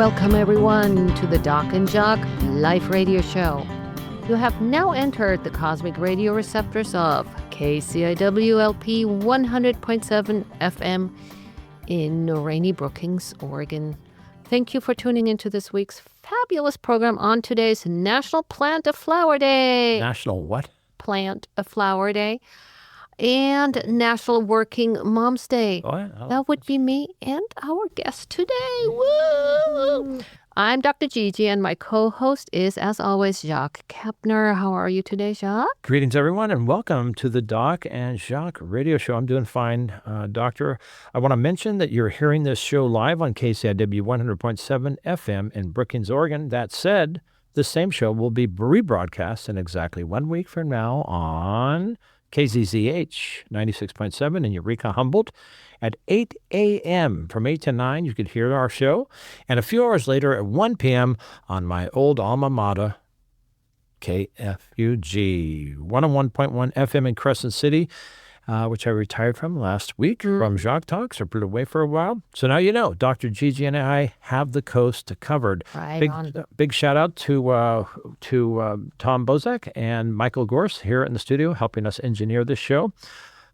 Welcome, everyone, to the Doc and Jacques Life Radio Show. You have now entered the cosmic radio receptors of KCIWLP 100.7 FM in rainy Brookings, Oregon. Thank you for tuning into this week's fabulous program on today's National Plant a Flower Day. National what? Plant a Flower Day. And National Working Moms Day. That would be me and our guest today. Woo! I'm Dr. Gigi, and my co-host is, as always, Jacques Kepner. How are you today, Jacques? Greetings, everyone, and welcome to the Doc and Jacques radio show. I'm doing fine, Doctor. I want to mention that you're hearing this show live on KCIW 100.7 FM in Brookings, Oregon. That said, the same show will be rebroadcast in exactly 1 week from now on KZZH 96.7 in Eureka, Humboldt at 8 a.m. From 8 to 9, you could hear our show. And a few hours later at 1 p.m. on my old alma mater, KFUG 101.1 FM in Crescent City, which I retired from last week from Jacques Talks. I put it away for a while. So now you know, Dr. Gigi and I have the coast covered. Big shout out to Tom Bozak and Michael Gorse here in the studio helping us engineer this show.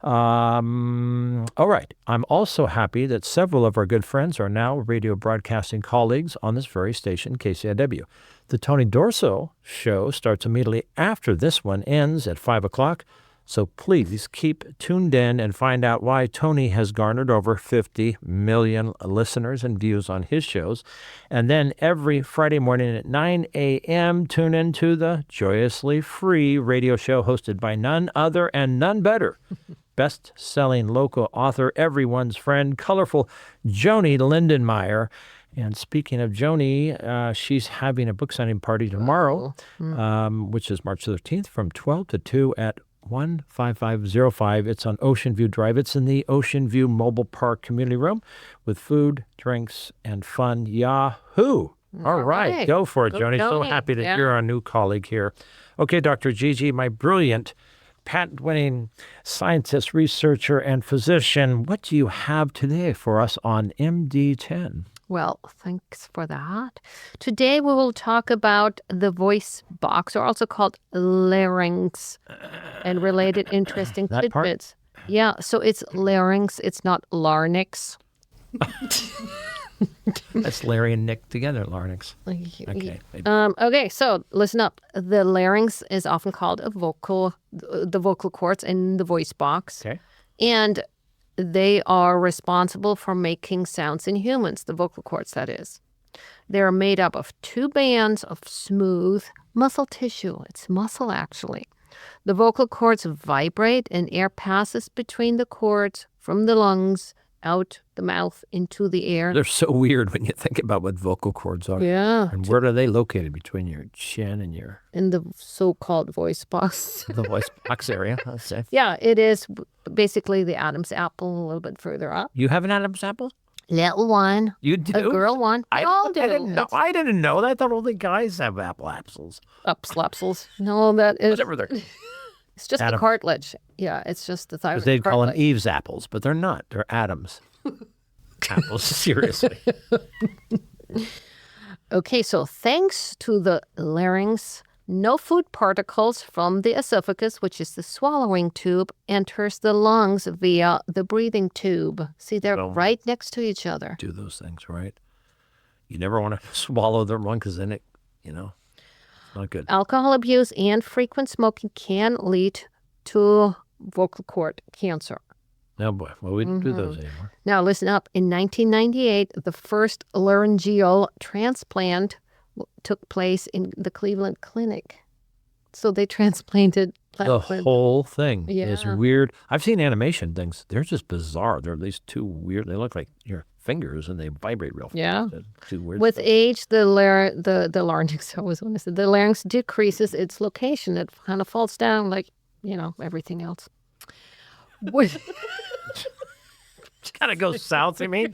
All right. I'm also happy that several of our good friends are now radio broadcasting colleagues on this very station, KCIW. The Tony Dorso show starts immediately after this one ends at 5 o'clock. So please keep tuned in and find out why Tony has garnered over 50 million listeners and views on his shows. And then every Friday morning at 9 a.m., tune into the joyously free radio show hosted by none other and none better. Best-selling local author, everyone's friend, colorful Joni Lindenmeyer. And speaking of Joni, she's having a book signing party tomorrow, which is March 13th from 12 to 2 at 15505. It's on Ocean View Drive. It's in the Ocean View Mobile Park Community Room with food, drinks, and fun. Yahoo! All right. Go for it, Joni. So happy that you're our new colleague here. Okay, Dr. Gigi, my brilliant patent-winning scientist, researcher, and physician, what do you have today for us on MD10? Well, thanks for that. Today we will talk about the voice box, or also called larynx, and related interesting tidbits. Part? Yeah, so it's larynx, it's not larynx. That's Larry and Nick together, larynx. Okay. Okay, so listen up. The larynx is often called the vocal cords in the voice box. Okay. And they are responsible for making sounds in humans, the vocal cords, that is. They're made up of two bands of smooth muscle tissue. It's muscle, actually. The vocal cords vibrate and air passes between the cords from the lungs out the mouth into the air. They're so weird when you think about what vocal cords are. Yeah. And where are they located? Between your chin and your... In the so-called voice box. The voice box area, let's say. Yeah, it is basically the Adam's apple a little bit further up. You have an Adam's apple? Little one. You do? A girl one. I didn't know that. I thought only guys have apples. Upslapsels. No, that is... Whatever they're... It's just the cartilage. Yeah, it's just the thyroid. Because they'd call them Eve's apples, but they're not. They're Adam's apples, seriously. Okay, so thanks to the larynx, no food particles from the esophagus, which is the swallowing tube, enters the lungs via the breathing tube. See, they're right next to each other. Do those things, right? You never want to swallow the one because then it, not good. Alcohol abuse and frequent smoking can lead to vocal cord cancer. Oh, boy. Well, we don't do those anymore. Now, listen up. In 1998, the first laryngeal transplant took place in the Cleveland Clinic. So they transplanted the whole thing. Yeah. Is weird. I've seen animation things. They're just bizarre. They're at least too weird. They look like your fingers and they vibrate real fast. Yeah. Too weird. With age, the larynx, I always want to say, the larynx decreases its location. It kind of falls down like, everything else. It's got to go south, you mean?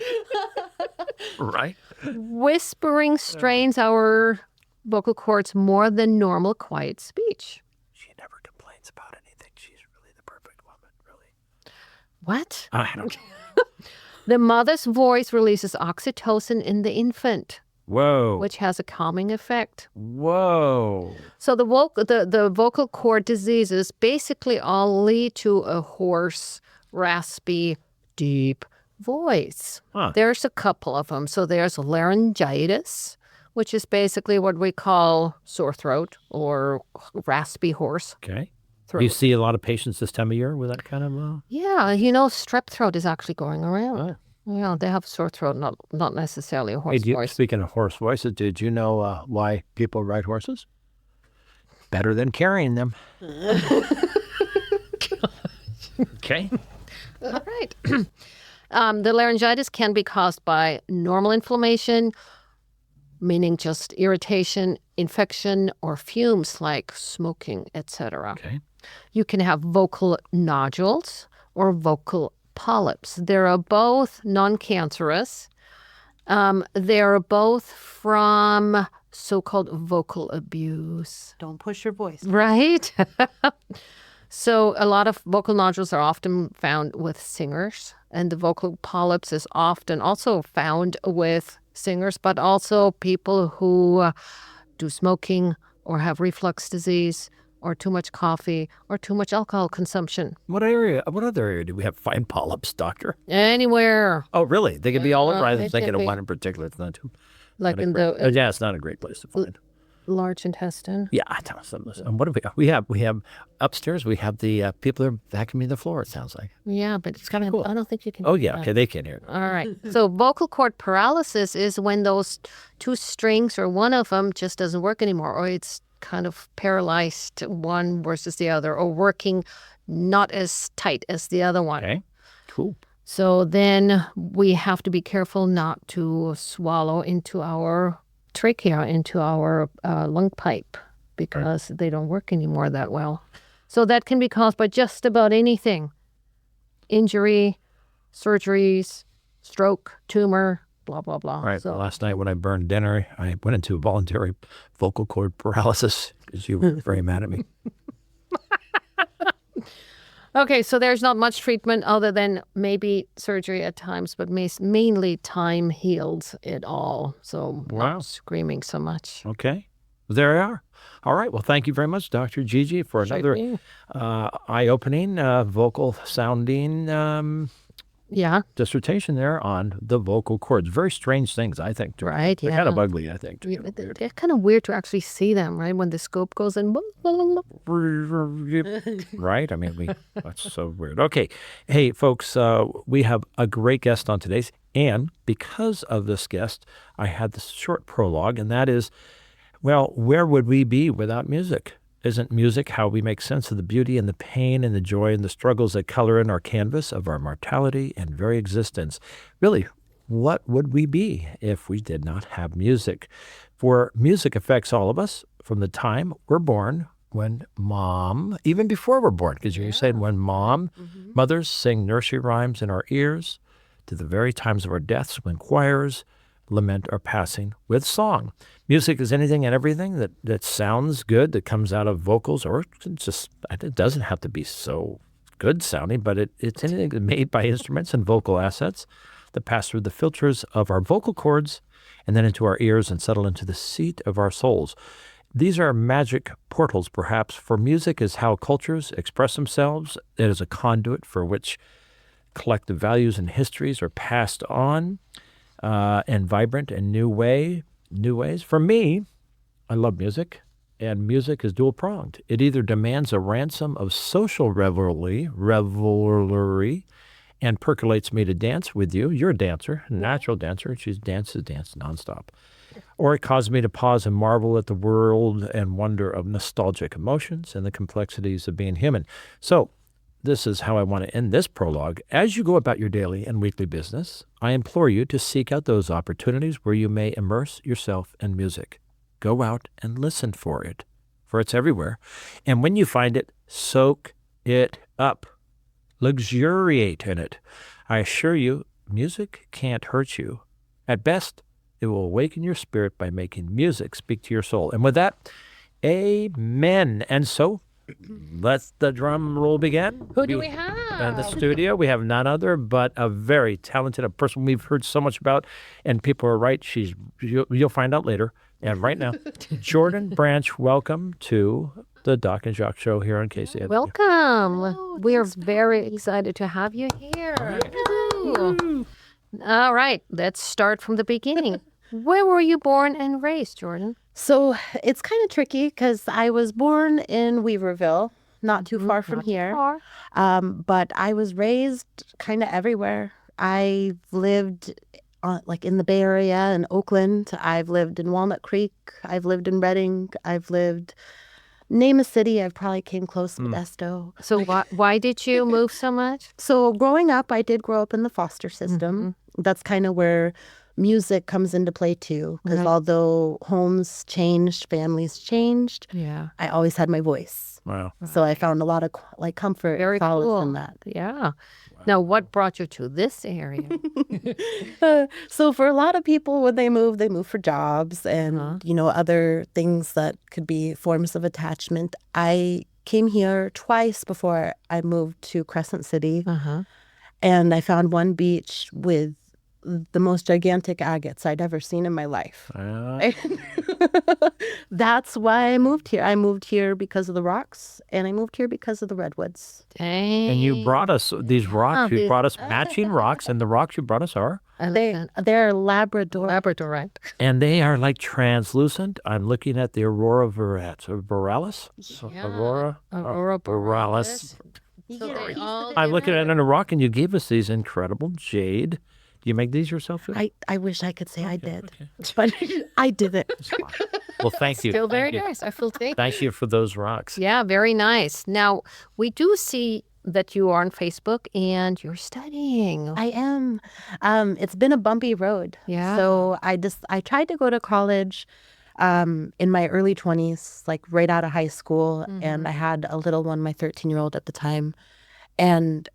Right. Whispering strains our vocal cords more than normal quiet speech. She never complains about anything. She's really the perfect woman, really. What? I don't. The mother's voice releases oxytocin in the infant. Whoa. which has a calming effect. Whoa. So the vocal cord diseases basically all lead to a hoarse, raspy, deep voice. Huh. There's a couple of them. So there's laryngitis, which is basically what we call sore throat or raspy, hoarse Okay. throat. You see a lot of patients this time of year with that kind of... Yeah, strep throat is actually going around. Yeah, they have sore throat, not necessarily a hoarse voice. Speaking of hoarse voices, did you know why people ride horses? Better than carrying them. Okay. All right. The laryngitis can be caused by normal inflammation, meaning just irritation, infection, or fumes like smoking, etc. Okay. You can have vocal nodules or vocal polyps. They're both non-cancerous. They're both from so-called vocal abuse. Don't push your voice. Right? So a lot of vocal nodules are often found with singers, and the vocal polyps is often also found with singers, but also people who do smoking or have reflux disease or too much coffee or too much alcohol consumption. What other area do we have fine polyps, doctor? Anywhere. Oh, really? They can be all over. I was it thinking can of be. one in particular. It's not too... Like in yeah, it's not a great place to find. large intestine. Yeah, I tell some. What do we got? We have upstairs. We have the people are vacuuming the floor. It sounds like. Yeah, but it's kinda cool. I don't think you can. Oh do yeah, that. okay, they can't hear it. All right. So vocal cord paralysis is when those two strings or one of them just doesn't work anymore, or it's kind of paralyzed one versus the other, or working not as tight as the other one. Okay, cool. So then we have to be careful not to swallow into our trachea, into our lung pipe, because they don't work anymore that well. So that can be caused by just about anything. Injury, surgeries, stroke, tumor, blah, blah, blah. All right. So, Last night when I burned dinner, I went into voluntary vocal cord paralysis because you were very mad at me. okay, so there's not much treatment other than maybe surgery at times, but mainly time heals it all. So Wow. not screaming so much. Okay. There you are. All right. Well, thank you very much, Dr. Gigi, for another thing. eye-opening, vocal sounding Yeah, dissertation there on the vocal cords. Very strange things, I think. right. They're Yeah. kind of ugly, I think. Yeah, but they're kind of weird to actually see them, right? When the scope goes in. Right? I mean, that's so weird. Okay. Hey, folks, we have a great guest on today's. And because of this guest, I had this short prologue, and that is, well, where would we be without music? Isn't music how we make sense of the beauty and the pain and the joy and the struggles that color in our canvas of our mortality and very existence? Really, what would we be if we did not have music? For music affects all of us from the time we're born, when mom, even before we're born, because you're saying when mothers sing nursery rhymes in our ears, to the very times of our deaths when choirs lament our passing with song. Music is anything and everything that sounds good, that comes out of vocals, or it doesn't have to be so good sounding, but it's anything made by instruments and vocal assets that pass through the filters of our vocal cords and then into our ears and settle into the seat of our souls. These are magic portals, perhaps, for music is how cultures express themselves. It is a conduit for which collective values and histories are passed on and vibrant and new ways. For me, I love music, and music is dual-pronged. It either demands a ransom of social revelry, and percolates me to dance with you. You're a dancer, a natural dancer, and she dances nonstop. Or it causes me to pause and marvel at the world and wonder of nostalgic emotions and the complexities of being human. So, this is how I want to end this prologue. As you go about your daily and weekly business, I implore you to seek out those opportunities where you may immerse yourself in music. Go out and listen for it's everywhere. And when you find it, soak it up. Luxuriate in it. I assure you, music can't hurt you. At best, it will awaken your spirit by making music speak to your soul. And with that, amen. And so, let the drum roll begin. Who do we have? in the studio. We have none other but a very talented, a person we've heard so much about, and people are right. You'll find out later. And right now, Jordan Branch, welcome to the Doc and Jacques Show here on KCAW. Welcome. We are very excited to have you here. All right, let's start from the beginning. Where were you born and raised, Jordan? So it's kind of tricky because I was born in Weaverville, not too far from here. But I was raised kind of everywhere. I lived like in the Bay Area in Oakland. I've lived in Walnut Creek. I've lived in Redding. I've lived, name a city, I've probably came close to Modesto. So why did you move so much? So growing up, I did grow up in the foster system. That's kind of where music comes into play too. Because although homes changed, families changed, I always had my voice. Wow. So I found a lot of comfort and solace in that. Yeah. Now, what brought you to this area? So for a lot of people, when they move for jobs and, other things that could be forms of attachment. I came here twice before I moved to Crescent City. And I found one beach with the most gigantic agates I'd ever seen in my life. That's why I moved here. I moved here because of the rocks, and I moved here because of the redwoods. Dang. And you brought us these rocks. You brought us matching rocks, and the rocks you brought us are? They're Labrador. Labrador, right? And they are like translucent. I'm looking at the Aurora borealis. Aurora borealis. I'm looking at it on a rock, and you gave us these incredible jade. Do you make these yourself? I wish I could say I did, but I didn't. Well, thank you. Still very nice. I feel thankful. Thank you for those rocks. Yeah, very nice. Now, we do see that you are on Facebook and you're studying. I am. It's been a bumpy road. Yeah. So I tried to go to college in my early 20s, like right out of high school, and I had a little one, my 13-year-old at the time. And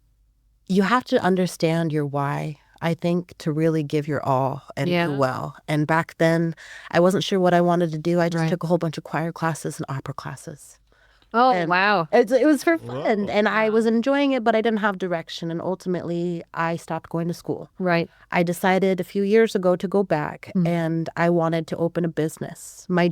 you have to understand your why, I think, to really give your all and do well. And back then, I wasn't sure what I wanted to do. I just took a whole bunch of choir classes and opera classes. Oh, And wow. It was for fun, and I was enjoying it, but I didn't have direction. And ultimately, I stopped going to school. Right. I decided a few years ago to go back, and I wanted to open a business. My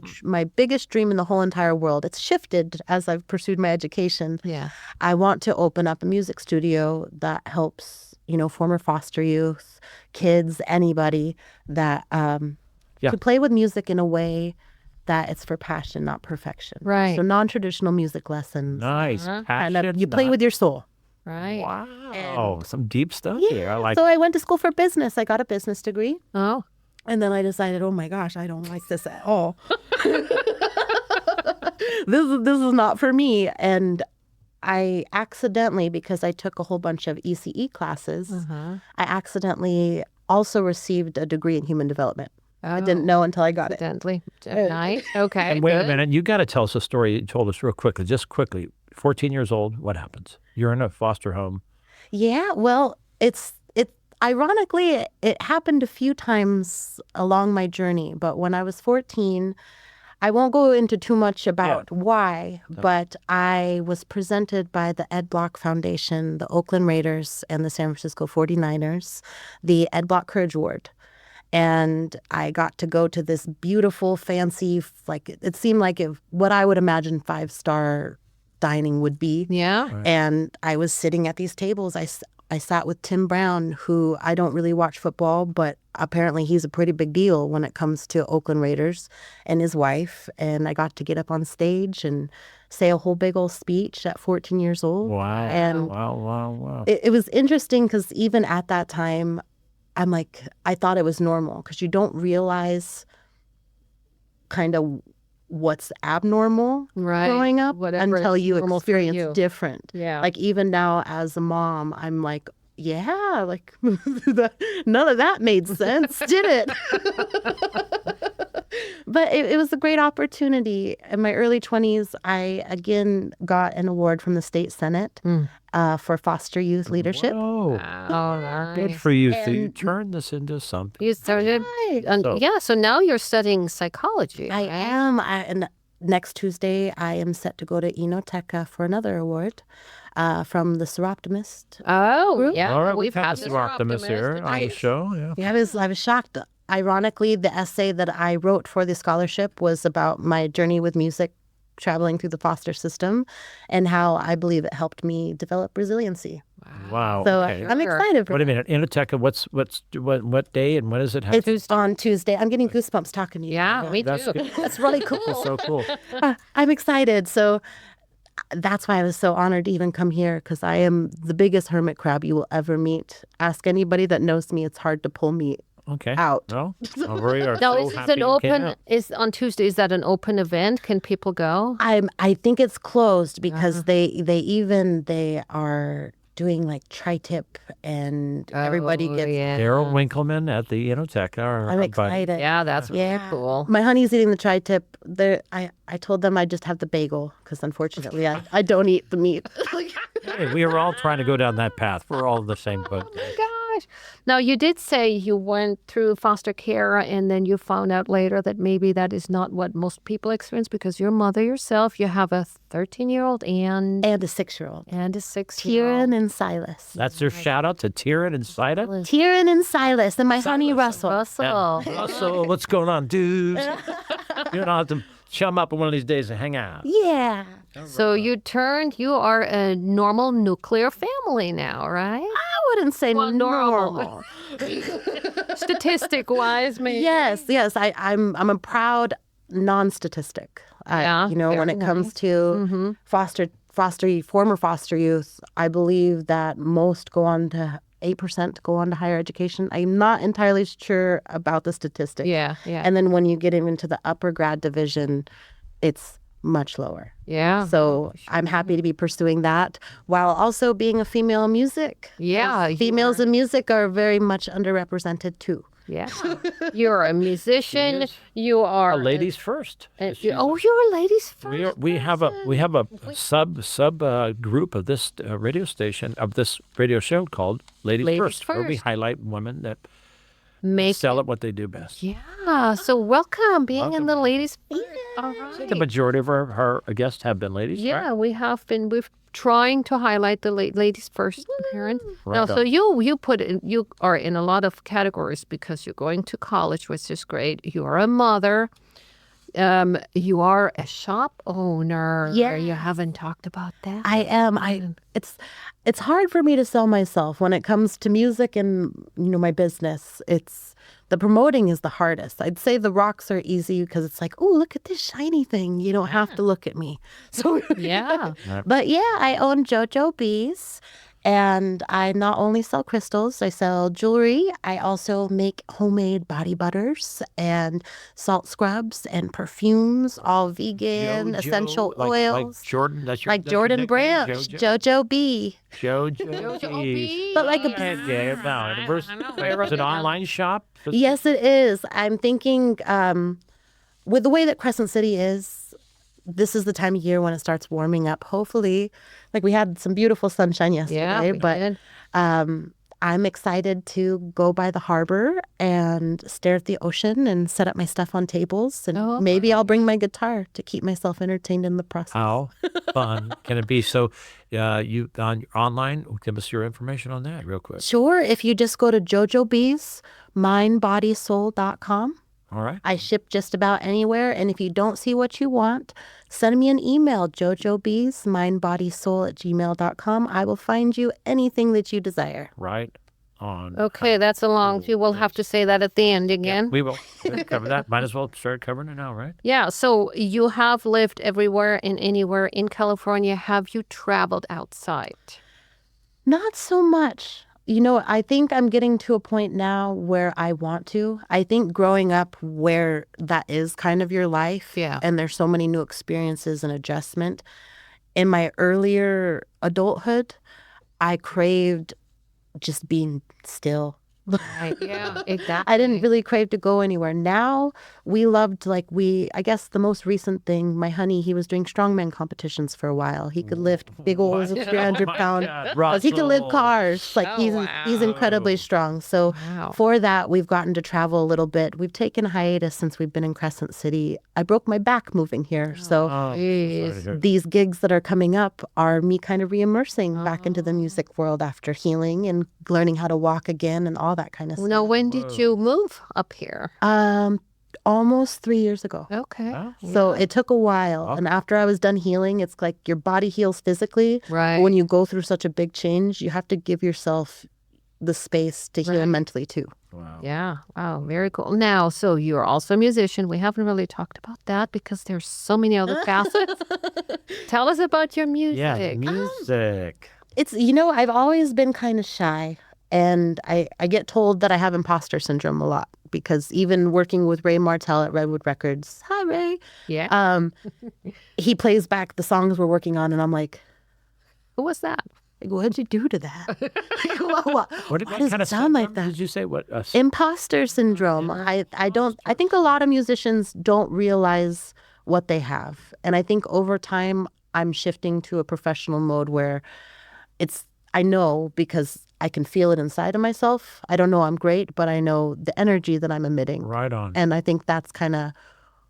biggest dream in the whole entire world, it's shifted as I've pursued my education. Yeah. I want to open up a music studio that helps, former foster youth, kids, anybody that to play with music in a way that it's for passion, not perfection. Right. So non-traditional music lessons. Nice. Passion, You play with your soul. Right. Wow. Some deep stuff here. I like So I went to school for business. I got a business degree. Oh. And then I decided, oh my gosh, I don't like this at all. This is not for me. And I accidentally, because I took a whole bunch of ECE classes, I accidentally also received a degree in human development. I didn't know until I got it. Accidentally. Nice. Okay. And wait a minute. You got to tell us a story you told us real quickly, just quickly. 14 years old, what happens? You're in a foster home. Yeah, well, it ironically, it happened a few times along my journey. But when I was 14, I won't go into too much about why, but I was presented by the Ed Block Foundation, the Oakland Raiders, and the San Francisco 49ers, the Ed Block Courage Award. And I got to go to this beautiful, fancy, it seemed like what I would imagine 5-star dining would be. Yeah. Right. And I was sitting at these tables. I sat with Tim Brown, who I don't really watch football, but apparently he's a pretty big deal when it comes to Oakland Raiders, and his wife. And I got to get up on stage and say a whole big old speech at 14 years old. Wow. And wow. It was interesting because even at that time, I thought it was normal because you don't realize kind of what's abnormal growing up until you experience different. Yeah. Like even now as a mom, I'm like, yeah, like none of that made sense, did it? But it was a great opportunity. In my early 20s, I again got an award from the state Senate for foster youth leadership. Oh, nice. Good for you. So you turned this into something. You started, so now you're studying psychology. I am. And next Tuesday, I am set to go to Enoteca for another award from the Seroptimist. Oh, yeah. All right, We've had some optimists here on the show. Yeah. Yeah, I was shocked. Ironically, the essay that I wrote for the scholarship was about my journey with music, traveling through the foster system, and how I believe it helped me develop resiliency. Wow. So Okay. I'm excited for Wait a minute. Enoteca, what day and when is it? It's on Tuesday. I'm getting goosebumps talking to you. Yeah, me That's too. good. That's really cool. That's so cool. I'm excited. So that's why I was so honored to even come here, because I am the biggest hermit crab you will ever meet. Ask anybody that knows me. It's hard to pull me Okay. out. No, we are Now, so is this happy an you came open? out. Is on Tuesday? Is that an open event? Can people go? I think it's closed because they are doing like tri-tip and everybody gets. Yeah. Daryl Winkleman at the Enoteca. I'm excited. Yeah, that's really cool. My honey's eating the tri-tip. I told them I just have the bagel because unfortunately I don't eat the meat. Hey, we are all trying to go down that path. We're all in the same boat. Oh my gosh. Now, you did say you went through foster care and then you found out later that maybe that is not what most people experience, because your mother yourself, you have a 13-year-old and And a 6-year-old. a 6-year-old. Tyrion and Silas. That's their shout out to Tyrion and Sida. Tyrion and Silas and my honey Russell. Russell. So what's going on, dudes? You're gonna have to chum up one of these days and hang out. Yeah. So you are a normal nuclear family now, right? I wouldn't say normal. Statistic-wise, maybe. Yes. I'm a proud non-statistic. Yeah, When it comes to former foster youth, I believe that most go on to 8% go on to higher education. I'm not entirely sure about the statistics. Yeah. And then when you get into the upper grad division, it's much lower. Yeah. So I'm happy to be pursuing that while also being a female in music. Yeah. Females in music are very much underrepresented too. Yeah. You're a musician. You are Ladies first. you're a ladies first. We have a sub group of this radio station, of this radio show called Ladies First, where we highlight women that excel at what they do best. Yeah. So welcome being in the ladies first. All right. The majority of our guests have been ladies. Yeah, right? we have been. We've trying to highlight the ladies first, Karen. Right Now, on. so you are in a lot of categories because you're going to college, which is great. You are a mother. You are a shop owner. Yeah. You haven't talked about that. I am. It's hard for me to sell myself when it comes to music and my business. It's the promoting is the hardest. I'd say the rocks are easy because it's like, oh, look at this shiny thing. You don't have to look at me. So Yeah. But yeah, I own JoJo Bees. And I not only sell crystals, I sell jewelry. I also make homemade body butters and salt scrubs and perfumes, all vegan, essential oils. Like Jordan, that's your Like that's your Jordan nickname, Branch, JoJo. JoJo B. JoJo. B. But like a Yeah, no, it's an online shop. Yes, it is. I'm thinking with the way that Crescent City is, this is the time of year when it starts warming up. Hopefully, like we had some beautiful sunshine yesterday, Yeah, we but did. I'm excited to go by the harbor and stare at the ocean and set up my stuff on tables. And maybe I'll bring my guitar to keep myself entertained in the process. How fun can it be? So you on online, give us your information on that real quick. Sure. If you just go to JoJo Bees, mindbodysoul.com. All right. I ship just about anywhere. And if you don't see what you want, send me an email, jojobees, mindbodysoul@gmail.com. I will find you anything that you desire. Right on. Okay, that's a long. You will have to say that at the end again. We will cover that. Might as well start covering it now, right? Yeah. So you have lived everywhere and anywhere in California. Have you traveled outside? Not so much. I think I'm getting to a point now where I want to. I think growing up where that is kind of your life, and there's so many new experiences and adjustment. In my earlier adulthood, I craved just being still, Right. Yeah, exactly. I didn't really crave to go anywhere. Now we loved, I guess the most recent thing, my honey, he was doing strongman competitions for a while. He could lift big old 300-pound. He could lift cars. He's incredibly strong. So for that, we've gotten to travel a little bit. We've taken a hiatus since we've been in Crescent City. I broke my back moving here. So these gigs that are coming up are me kind of re-immersing back into the music world after healing and learning how to walk again and all that kind of stuff. Now, when did you move up here? Almost 3 years ago. Okay. So it took a while. And after I was done healing, it's like your body heals physically. Right. But when you go through such a big change, you have to give yourself the space to heal mentally too. Wow. Yeah. Wow. Very cool. Now, so you're also a musician. We haven't really talked about that because there's so many other facets. Tell us about your music. Yeah, music. It's, I've always been kind of shy. And I get told that I have imposter syndrome a lot because even working with Ray Martell at Redwood Records, hi Ray, he plays back the songs we're working on, and I'm like, who was that? What did you do to that? What does it sound like that? Did you say what? Imposter syndrome. I think a lot of musicians don't realize what they have, and I think over time I'm shifting to a professional mode where I know because I can feel it inside of myself. I don't know I'm great, but I know the energy that I'm emitting. Right on. And I think that's kind of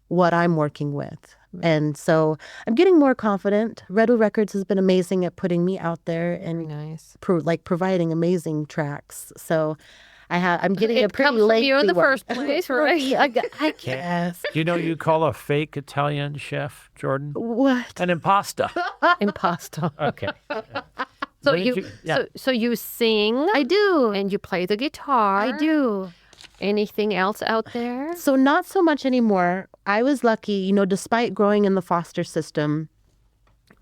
what I'm working with. And so I'm getting more confident. Redwood Records has been amazing at putting me out there and providing amazing tracks. So I'm getting a pretty lengthy It comes from you in the one. first place, right? I guess. Do you know you call a fake Italian chef, Jordan? What? An impasta. Imposter. Okay. So you sing. I do. And you play the guitar. I do. Anything else out there? So not so much anymore. I was lucky, despite growing in the foster system,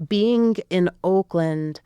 being in Oakland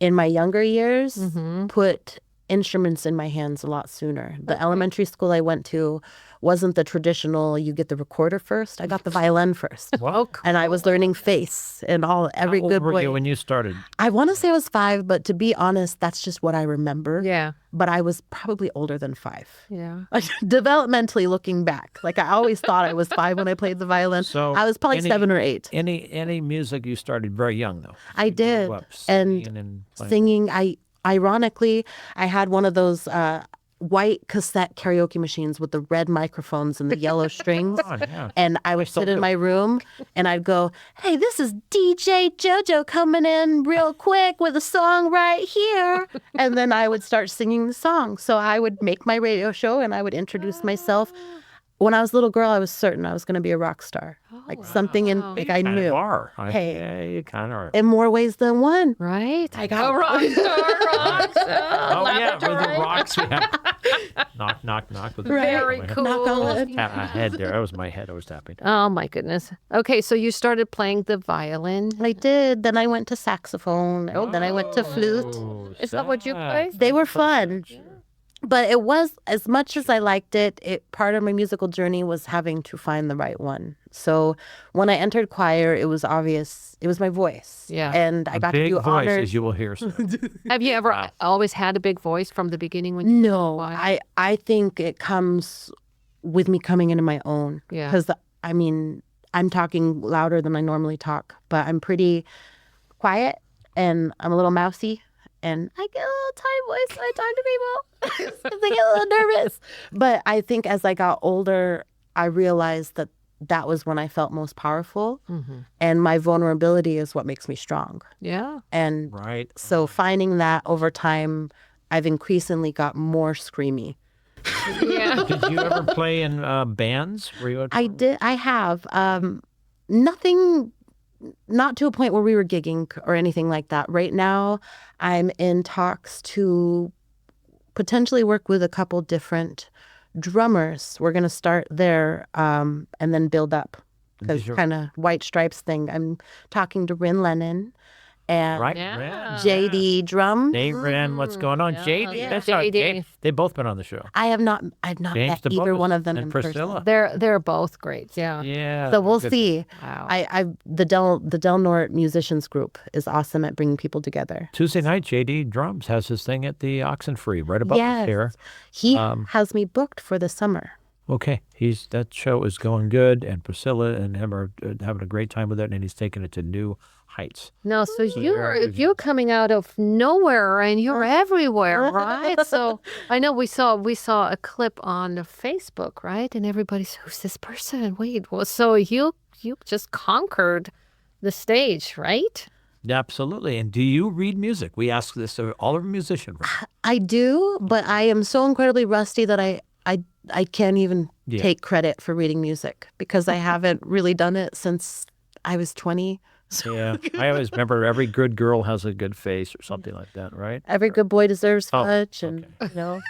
in my younger years put instruments in my hands a lot sooner. The elementary school I went to wasn't the traditional, you get the recorder first. I got the violin first. Wow. And I was learning face and every How good old were boy. you when you started? I want to say I was 5, but to be honest, that's just what I remember. Yeah. But I was probably older than 5. Yeah. Developmentally looking back. I always thought I was 5 when I played the violin. So I was probably 7 or 8. Any music you started very young, though? I did. Grew up And playing. singing, ironically, I had one of those white cassette karaoke machines with the red microphones and the yellow strings. And I would sit in my room and I'd go, hey, this is DJ JoJo coming in real quick with a song right here. And then I would start singing the song. So I would make my radio show and I would introduce myself. When I was a little girl, I was certain I was going to be a rock star. Something in, I knew. You are. Hey, yeah, you kind of are. in more ways than one. Right? I got rock star. Oh, yeah, with the rocks. Knock, knock, knock. With the Very cool. Knock on wood. I had there. That was my head I was tapping. Oh, my goodness. Okay, so you started playing the violin. I did. Then I went to saxophone. Then I went to flute. Is that what you play? They were fun. But it was, as much as I liked it, part of my musical journey was having to find the right one. So when I entered choir, it was obvious. It was my voice. Yeah. And I got to do big voice, honors. as you will hear soon. Have you ever always had a big voice from the beginning when you No, were in choir? I think it comes with me coming into my own. Yeah. Because, I'm talking louder than I normally talk, but I'm pretty quiet and I'm a little mousy. And I get a little tight voice when I talk to people. I get a little nervous. But I think as I got older, I realized that was when I felt most powerful. Mm-hmm. And my vulnerability is what makes me strong. Yeah. And Right. so finding that over time, I've increasingly got more screamy. Yeah. Did you ever play in bands? Were you? I did. I have. Nothing, not to a point where we were gigging or anything like that. Right now, I'm in talks to potentially work with a couple different drummers. We're going to start there and then build up. Because kind of White Stripes thing. I'm talking to Rin Lennon and Right? Yeah. JD drums. They ran what's going on. Yeah, JD, yeah. that's how JD. they've both been on the show. I've not James met either DeBose one of them and in Priscilla. person. They're both great. Yeah. Yeah. So we'll good. see. Wow. The Del Norte Musicians Group is awesome at bringing people together. Tuesday night, JD Drums has his thing at the Oxenfree right above us here. He has me booked for the summer. Okay, that show is going good, and Priscilla and him are having a great time with it, and he's taking it to new heights. No, so you're coming out of nowhere and you're everywhere, right? So I know we saw a clip on Facebook, right? And everybody's, who's this person? Wait, well, so you just conquered the stage, right? Absolutely. And do you read music? We ask this of all of our musicians. I do, but I am so incredibly rusty that I can't even take credit for reading music because I haven't really done it since I was 20. So. Yeah, I always remember every good girl has a good face or something like that, right? Every good boy deserves touch, and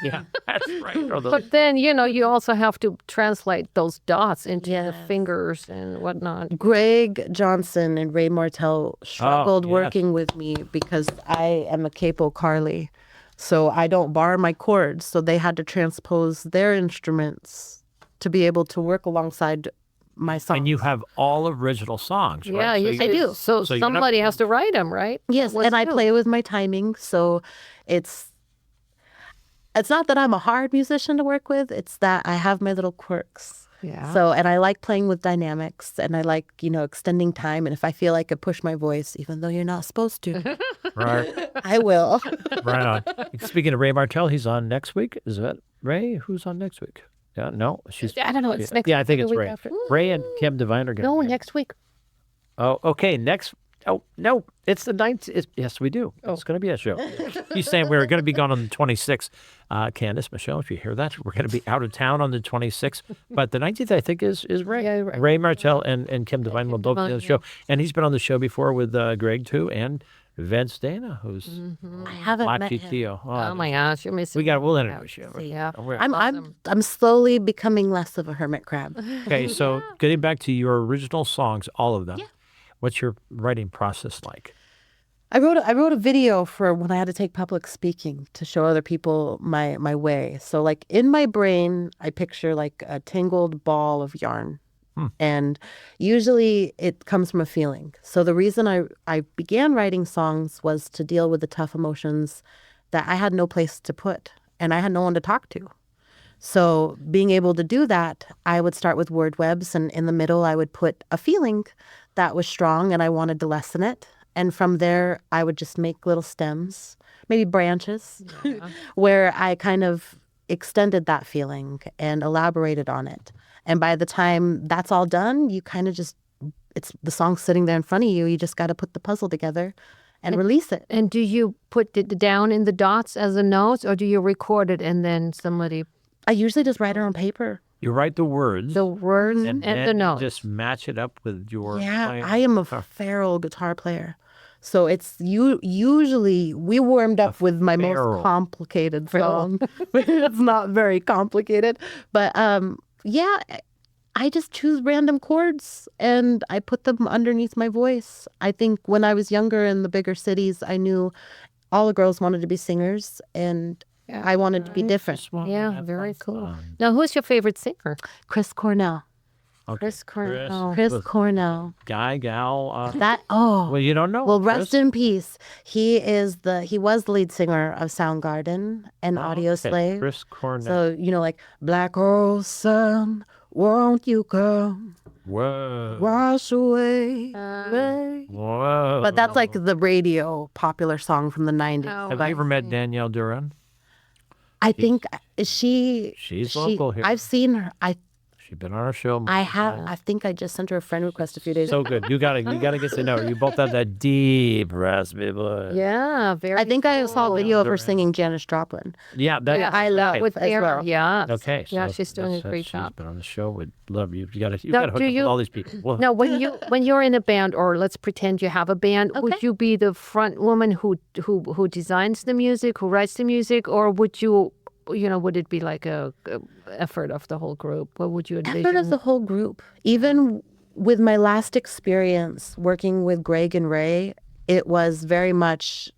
Yeah, that's right. But then you also have to translate those dots into the fingers and whatnot. Greg Johnson and Ray Martell struggled yes. working with me because I am a capo Carly, so I don't bar my chords. So they had to transpose their instruments to be able to work alongside my songs. And you have all original songs, Yeah, right? I do. So somebody has to write them, right? Yes, and I play with my timing, so it's not that I'm a hard musician to work with, it's that I have my little quirks. Yeah. So, and I like playing with dynamics, and I like, extending time, and if I feel like I push my voice, even though you're not supposed to, Right. I will. Right on. Speaking of Ray Martell, he's on next week. Is that Ray? Who's on next week? Yeah, no, she's. I don't know. It's next. Yeah, I think the it's week Ray. after. Ray and Kim Devine are going. No, next week. Oh, okay. Next. Oh no, it's the 9th. Yes, we do. It's going to be a show. He's saying we're going to be gone on the 26th. Candace, Michelle, if you hear that, we're going to be out of town on the 26th. But the 19th, I think, is Ray. Yeah, Ray Martell and Kim Devine will both be on the show. And he's been on the show before with Greg too, and Vince Dana, who's I haven't met him. GTO. Oh my gosh, you're missing. We'll introduce you. Yeah. I'm slowly becoming less of a hermit crab. Okay, so getting back to your original songs, all of them. What's your writing process like? I wrote a video for when I had to take public speaking to show other people my way. So like in my brain, I picture like a tangled ball of yarn. And usually it comes from a feeling. So the reason I began writing songs was to deal with the tough emotions that I had no place to put and I had no one to talk to. So being able to do that, I would start with word webs, and in the middle I would put a feeling that was strong and I wanted to lessen it. And from there, I would just make little stems, maybe branches, where I kind of extended that feeling and elaborated on it. And by the time that's all done, you kind of it's the song sitting there in front of you. You just got to put the puzzle together and release it. And do you put it down in the dots as a note, or do you record it and then somebody? I usually just write it on paper. You write the words. And the notes. Just match it up with your playing. I am a feral guitar player. So it's usually we warmed up with my most complicated song. It's not very complicated, but I just choose random chords and I put them underneath my voice. I think when I was younger in the bigger cities, I knew all the girls wanted to be singers and I wanted to be different. Yeah, very cool. Now, who's your favorite singer? Chris Cornell. Okay. Chris Cornell. Chris Cornell. Guy, gal. Well, you don't know. Well, rest in peace. He was the lead singer of Soundgarden and Audio Slave. Chris Cornell. So, like Black Hole Sun, won't you come? Whoa. Wash away. rain. Whoa. But that's like the radio popular song from the 90s. Oh, Have you ever met Danielle Duran? I think she's local here. I've seen her. She's been on our show. I have. I think I just sent her a friend request a few days So ago. good. You gotta get to know her. You both have that deep raspy voice. Yeah, very. I think I saw a video of her singing Janis Joplin. Yeah, that. I love with as Aaron. well. Yeah. Okay. Yeah, so she's doing a great She's job. been on the show. Would love you. You gotta Now, hook up with all these people. Well, Now, when you're in a band, or let's pretend you have a band, would you be the front woman who designs the music, who writes the music, or would you? Would it be like a effort of the whole group? What would you envision? Effort of the whole group. Even with my last experience working with Greg and Ray, it was very much,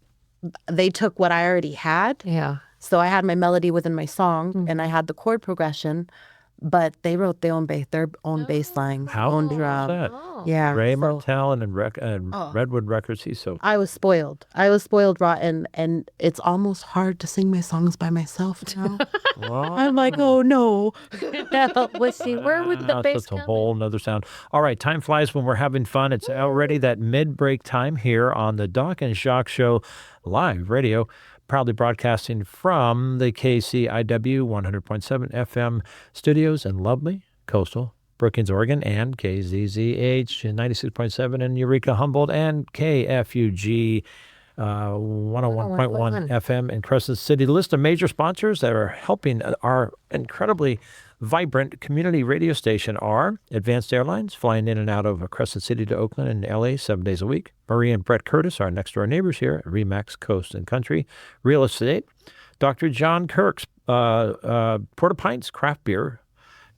they took what I already had. Yeah. So I had my melody within my song and I had the chord progression, but they wrote their own bass lines, own drum. that? Yeah. Ray so Martell and Redwood Records. He's so I was spoiled. I was spoiled rotten, and it's almost hard to sing my songs by myself now. I'm like, oh no. Let's see, where would the bass That's a come whole nother sound. All right, time flies when we're having fun. It's already that mid-break time here on the Doc and Jacques Show live radio, proudly broadcasting from the KCIW 100.7 FM studios in lovely coastal Brookings, Oregon, and KZZH 96.7 in Eureka, Humboldt, and KFUG 101.1 FM in Crescent City. The list of major sponsors that are helping our incredibly vibrant community radio station are Advanced Airlines, flying in and out of Crescent City to Oakland and LA 7 days a week. Marie and Brett Curtis, our next door neighbors here at Remax Coast and Country Real Estate. Dr. John Kirk's Port-au-Prince Craft Beer,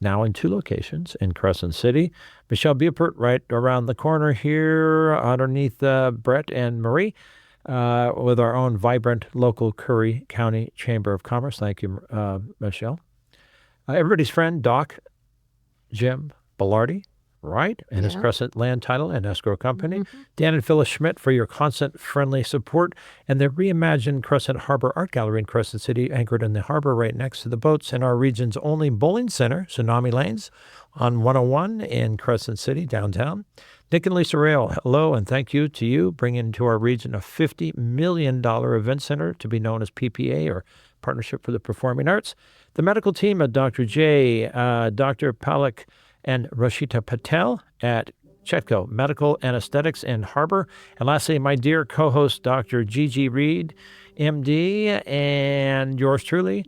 now in 2 locations in Crescent City. Michelle Beaupert right around the corner here underneath Brett and Marie with our own vibrant local Curry County Chamber of Commerce. Thank you, Michelle. Everybody's friend, Doc Jim Bellardi, right? And his Crescent Land Title and Escrow Company. Dan and Phyllis Schmidt for your constant friendly support. And the reimagined Crescent Harbor Art Gallery in Crescent City, anchored in the harbor right next to the boats, and our region's only bowling center, Tsunami Lanes, on 101 in Crescent City, downtown. Nick and Lisa Rail, hello, and thank you to you, bringing to our region a $50 million event center to be known as PPA, or Partnership for the Performing Arts. The medical team at Dr. J, Dr. Palak, and Rashita Patel at Chetco Medical Anesthetics in Harbor. And lastly, my dear co-host, Dr. Gigi Reed, MD, and yours truly,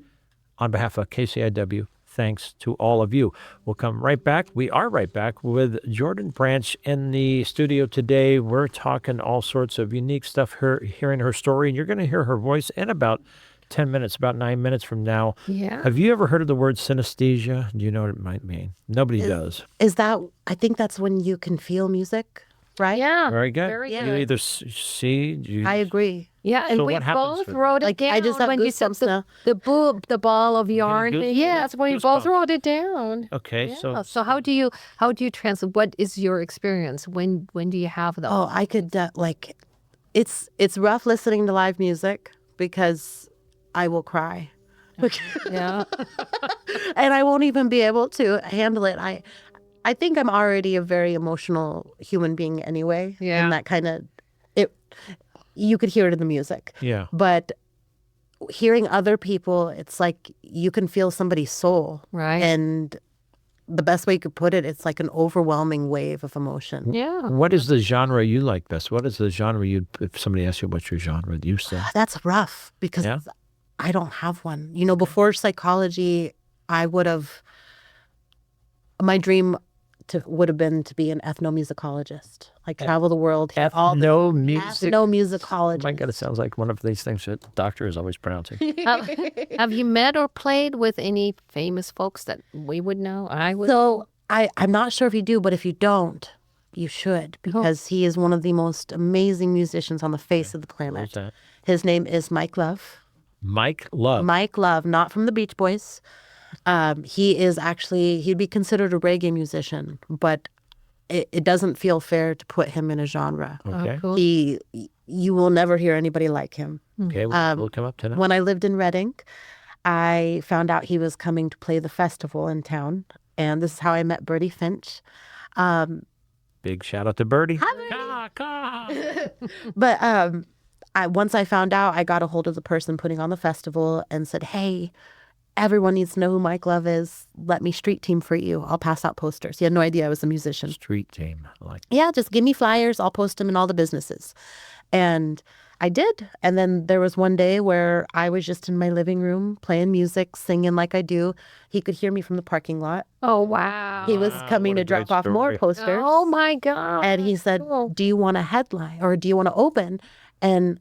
on behalf of KCIW, thanks to all of you. We'll come right back. We are right back with Jordan Branch in the studio today. We're talking all sorts of unique stuff, hearing her story, and you're going to hear her voice in about 10 minutes, about 9 minutes from now. Yeah. Have you ever heard of the word synesthesia? Do you know what it might mean? Nobody does. Is that, I think that's when you can feel music, right? Yeah. Very good. Very You good. either see... I agree. Yeah, and So we what happens both with- wrote it Like, down I just have when you said goosebumps now. the ball of yarn. goose- Yeah, that's when we both goosebumps. wrote it down. Okay, Yeah. So how do you translate? What is your experience? When do you have those? Oh, I could, it's rough listening to live music because I will cry. Yeah. And I won't even be able to handle it. I think I'm already a very emotional human being anyway. Yeah. And that kind of, you could hear it in the music. Yeah. But hearing other people, it's like you can feel somebody's soul. Right. And the best way you could put it, it's like an overwhelming wave of emotion. Yeah. What is the genre you like best? What is the genre if somebody asks you what's your genre, you say? That's rough because Yeah? I don't have one. You know, before psychology, my dream would have been to be an ethnomusicologist, like travel the world, hear all the No music. ethnomusicologist. My God, it sounds like one of these things that the doctor is always pronouncing. Have you met or played with any famous folks that we would know? I would. So I'm not sure if you do, but if you don't, you should, because he is one of the most amazing musicians on the face of the Who's planet. that? His name is Mike Love. Mike Love. Mike Love, not from the Beach Boys. He'd be considered a reggae musician, but it doesn't feel fair to put him in a genre. Okay. Cool. You will never hear anybody like him. Okay, we'll come up to that. When I lived in Reading, I found out he was coming to play the festival in town, and this is how I met Bertie Finch. Big shout out to Birdie. But once I found out, I got a hold of the person putting on the festival and said, hey, everyone needs to know who Mike Love is. Let me street team for you. I'll pass out posters. He had no idea I was a musician. Street team. I like Yeah, just give me flyers. I'll post them in all the businesses. And I did. And then there was one day where I was just in my living room playing music, singing like I do. He could hear me from the parking lot. Oh, wow. He was coming what a to drop great off more story. posters. Oh, my God. And he said, Cool. do you want a headline or do you want to open? And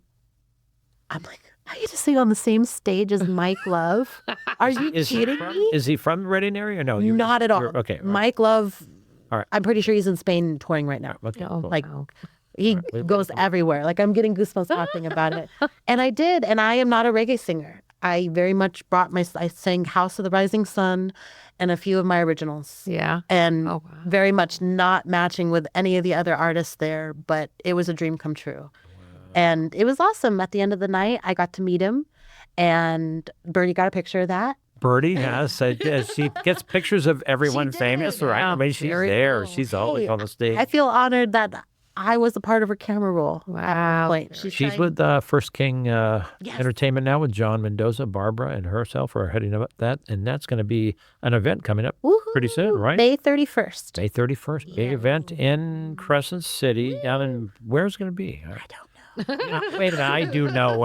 I'm like, I get to sing on the same stage as Mike Love. Are you kidding me? Is he from the Reading area or no? Not at all. Okay. all right. Mike Love, All right. I'm pretty sure he's in Spain touring right now. Okay. Oh, cool. Like, wow. He goes everywhere. Like, I'm getting goosebumps talking about it. And I did. And I am not a reggae singer. I very much I sang House of the Rising Sun and a few of my originals. Yeah. And very much not matching with any of the other artists there, but it was a dream come true. And it was awesome. At the end of the night, I got to meet him. And Bertie got a picture of that. Bertie has. She gets pictures of everyone famous, right? I mean, she's there. Cool. She's always on the stage. I feel honored that I was a part of her camera roll. Wow. She's with First King Entertainment now with John Mendoza, Barbara, and herself are heading up that. And that's going to be an event coming up pretty soon, right? May 31st. May 31st. Big event in Crescent City. Down in, where's it going to be? I don't know. Wait a minute, I do know.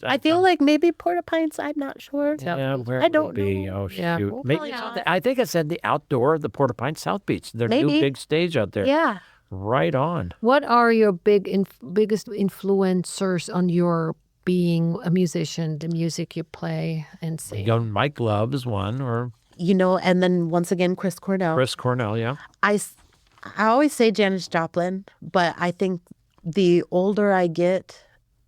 I feel like maybe Port-au-Prince. I'm not sure. Yeah, where I don't be? know. Oh shoot! Yeah. Maybe I think it said the outdoor, the Port-au-Prince South Beach. Their new big stage out there. Yeah. Right on. What are your biggest influencers on your being a musician? The music you play and sing. Mike Love is one, or and then once again, Chris Cornell. Chris Cornell, yeah. I always say Janis Joplin, but I think the older I get,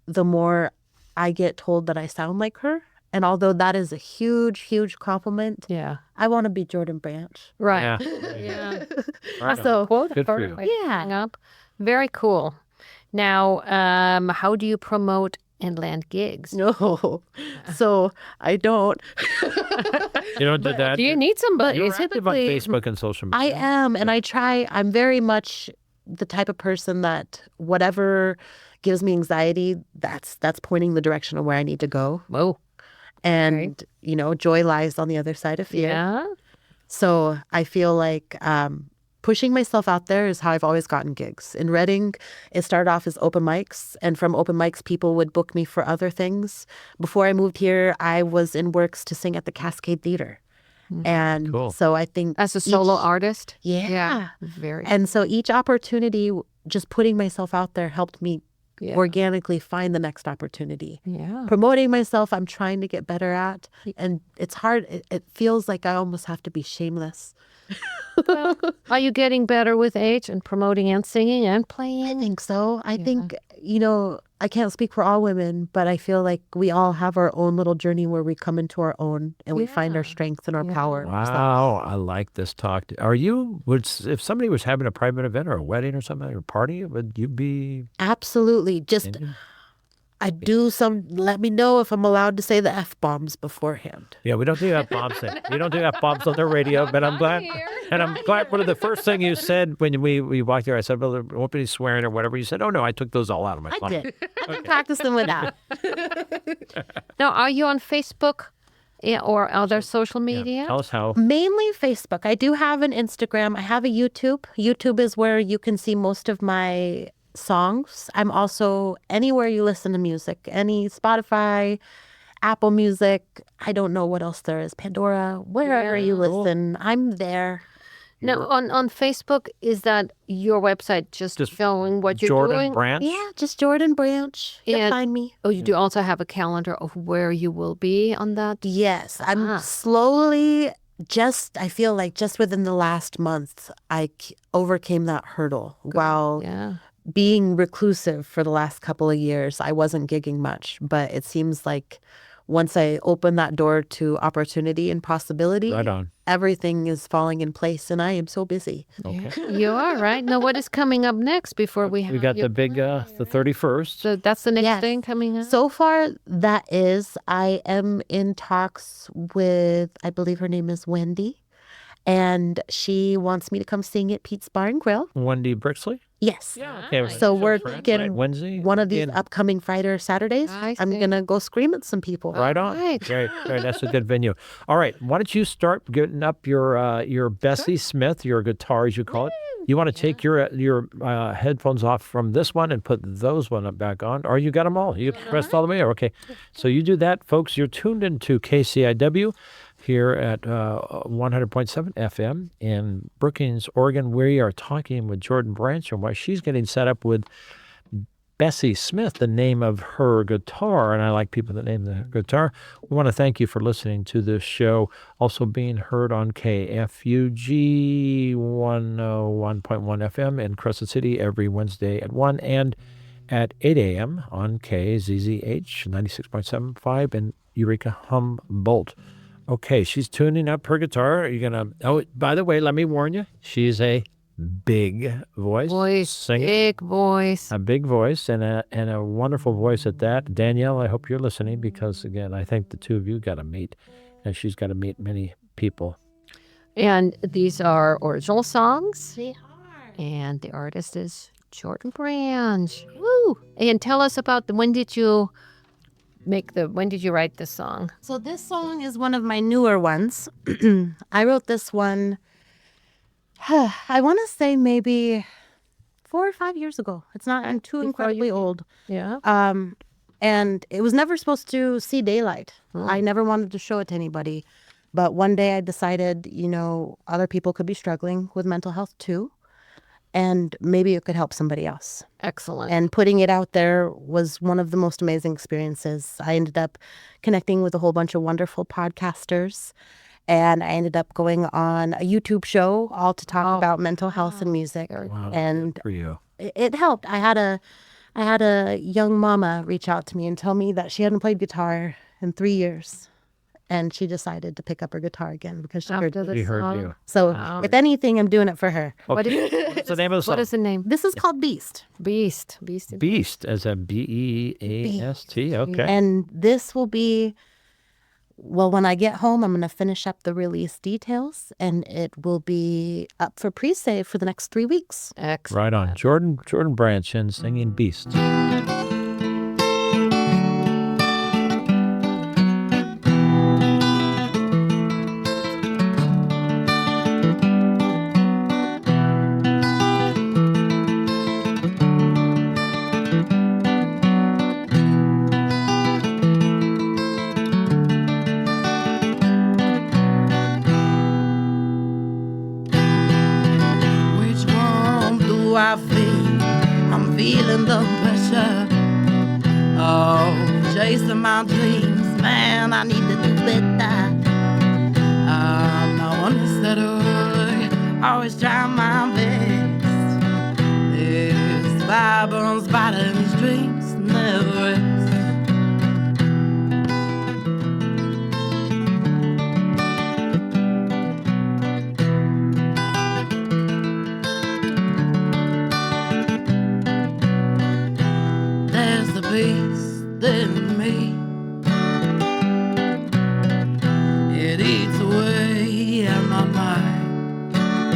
the more I get told that I sound like her. And although that is a huge, huge compliment, I want to be Jordan Branch. Right. Yeah. Right. So, good for you. Yeah. Very cool. Now, how do you promote and land gigs? No. So I don't. You don't do that? Do you need somebody? You're active on Facebook and social media. I am. And I try. I'm very much the type of person that whatever gives me anxiety, that's pointing the direction of where I need to go. Whoa. And, joy lies on the other side of fear. Yeah. So I feel like pushing myself out there is how I've always gotten gigs. In Reading, it started off as open mics. And from open mics, people would book me for other things. Before I moved here, I was in works to sing at the Cascade Theater. And so I think as a solo artist, very. And so each opportunity, just putting myself out there, helped me organically find the next opportunity. Yeah, promoting myself, I'm trying to get better at, and it's hard. It feels like I almost have to be shameless. Well, are you getting better with age and promoting and singing and playing? I think so. I think, I can't speak for all women, but I feel like we all have our own little journey where we come into our own and we find our strength and our power. Wow. I like this talk. If somebody was having a private event or a wedding or something or a party, would you be? Absolutely. Let me know if I'm allowed to say the F-bombs beforehand. Yeah, we don't do F-bombs. We don't do F-bombs on the radio, but I'm glad. And I'm glad one of the first things you said when we walked here, I said, well, there won't be any swearing or whatever. You said, oh, no, I took those all out of my life. I did. I'm practicing without. Now, are you on Facebook or other social media? Yeah. Tell us how. Mainly Facebook. I do have an Instagram. I have a YouTube. YouTube is where you can see most of my songs. I'm also anywhere you listen to music, any Spotify, Apple Music. I don't know what else there is. Pandora, wherever you listen, I'm there. Now, on Facebook, is that your website just showing what you're Jordan doing? Branch? Yeah, just Jordan Branch. You'll find me. Oh, you do also have a calendar of where you will be on that? Yes, I'm slowly. I feel like just within the last month, I overcame that hurdle. While being reclusive for the last couple of years, I wasn't gigging much, but it seems like once I open that door to opportunity and possibility, everything is falling in place, and I am so busy. Okay. You are, right? Now, what is coming up next before we have? We got the big, the 31st. So that's the next thing coming up? So far, I am in talks with, I believe her name is Wendy, and she wants me to come sing at Pete's Bar and Grill. Wendy Brixley? Yes. Yeah. Okay. So we're getting Wednesday, one of these upcoming Friday or Saturdays. I'm going to go scream at some people. Right on. Great. That's a good venue. All right. Why don't you start getting up your Bessie Smith, your guitar, as you call it. You want to take your headphones off from this one and put those one back on, or you got them all. You pressed all the way over. Okay. So you do that, folks. You're tuned into KCIW. Here at 100.7 FM in Brookings, Oregon. We are talking with Jordan Branch and why she's getting set up with Bessie Smith, the name of her guitar, and I like people that name the guitar. We want to thank you for listening to this show, also being heard on KFUG 101.1 FM in Crescent City every Wednesday at 1 and at 8 a.m. on KZZH 96.75 in Eureka, Humboldt. Okay, she's tuning up her guitar. Are you going to... Oh, by the way, let me warn you, she's a big voice. Singing. Big voice. A big voice and a wonderful voice at that. Danielle, I hope you're listening because, again, I think the two of you got to meet, and she's got to meet many people. And these are original songs. They are. And the artist is Jordan Branch. Woo! And tell us about when did you write this song? So this song is one of my newer ones. I wrote this one, I want to say maybe 4 or 5 years ago. It's not, I'm too incredibly old. Yeah. And it was never supposed to see daylight. I never wanted to show it to anybody. But one day I decided, other people could be struggling with mental health too. And maybe it could help somebody else. Excellent. And putting it out there was one of the most amazing experiences. I ended up connecting with a whole bunch of wonderful podcasters. And I ended up going on a YouTube show all to talk about mental health and music. Wow, and for you. It helped. I had a young mama reach out to me and tell me that she hadn't played guitar in 3 years. And she decided to pick up her guitar again because she heard me. She heard you. So if anything, I'm doing it for her. What What's the name of the song? What is the name? This is called Beast. Beast. Beast, as a B-E-A-S-T. Okay. And this will be, well, when I get home, I'm going to finish up the release details, and it will be up for pre-save for the next 3 weeks. Excellent. Right on. Jordan Branch and singing Beast. I feel, I'm feeling the pressure of chasing my dreams. Man, I need to do better. I'm not one to settle, always trying my best. This fire burns brighter and these dreams never rest. Beast in me, it eats away at my mind,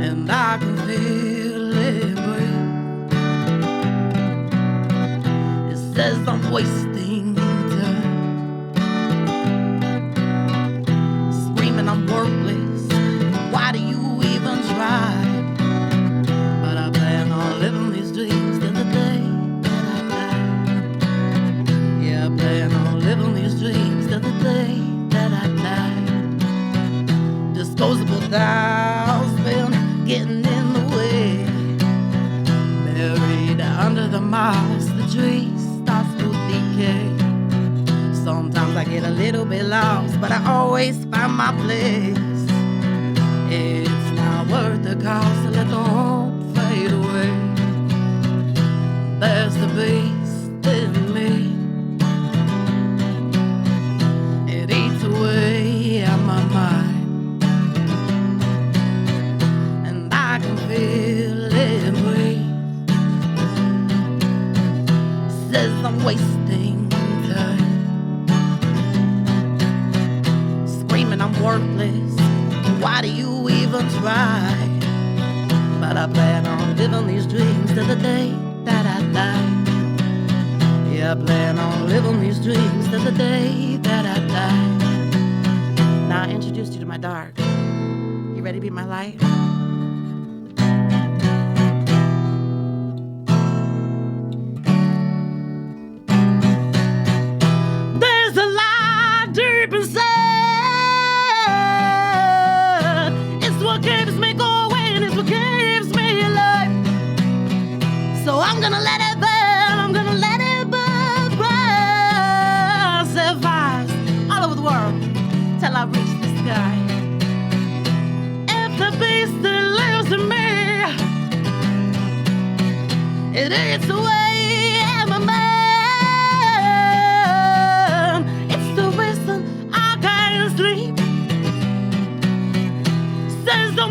and I can feel it breathe. It says I'm wasting time, screaming I'm worthless. Why do you even try? But I plan on living these dreams till the day that I die. Yeah, I plan on living these dreams till the day that I die. Disposable dolls been getting in the way. Buried under the moss, the tree starts to decay. Sometimes I get a little bit lost, but I always find my place. It's not worth the cost to let the hope fade away. There's the beast in me, it eats away at my mind, and I can feel it breathe. Says I'm wasting time, screaming I'm worthless. Why do you even try? But I plan on living these dreams till the day that I die. Yeah, I plan on living these dreams till the day that I die. Now I introduced you to my dark. You ready to be my light? There's a light deep inside. It's what keeps me going, it's what keeps me alive.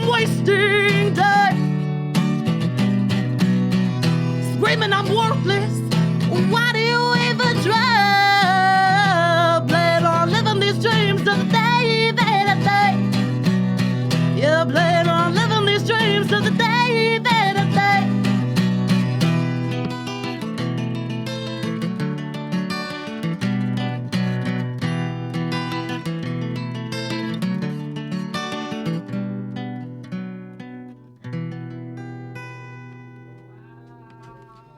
I'm wasting time. Screaming I'm worthless. Why do you even try? Plan on living these dreams till the day that I die. Yeah, plan on living these dreams till the day that I die.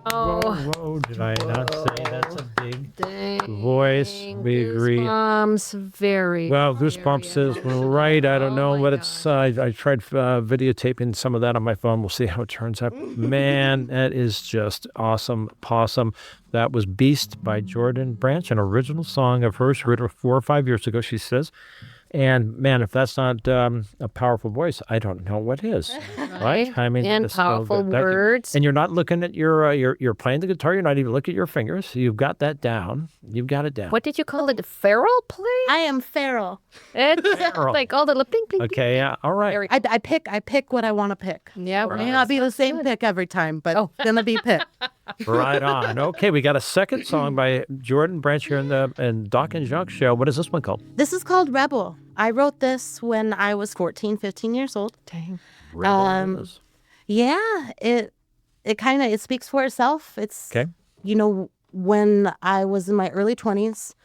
Whoa, did I not say that's a big Dang. voice? We agree. Goosebumps, very. Well, very Goosebumps is energetic. right. I don't Oh know, my but it's. I tried videotaping some of that on my phone. We'll see how it turns out. Man, that is just awesome, possum. That was "Beast" by Jordan Branch, an original song of hers written 4 or 5 years ago. She says, and man, if that's not a powerful voice, I don't know what is. Right? I mean, And it's so powerful good. words. And you're not looking at you're playing the guitar. You're not even looking at your fingers. You've got that down. You've got it down. What did you call it? Feral play? I am feral. It's Feral. like all the lip ping, ping, Okay, yeah, all right. Very- I pick what I want to pick. Yeah, It may not be the same pick every time, but Oh. it's gonna be picked. Right on. Okay, we got a second song by Jordan Branch here in the Doc and Jacques show. What is this one called? This is called Rebel. I wrote this when I was 14, 15 years old. Dang. Rebel is. Yeah, it kind of, it speaks for itself. It's, Okay. you know, when I was in my early 20s,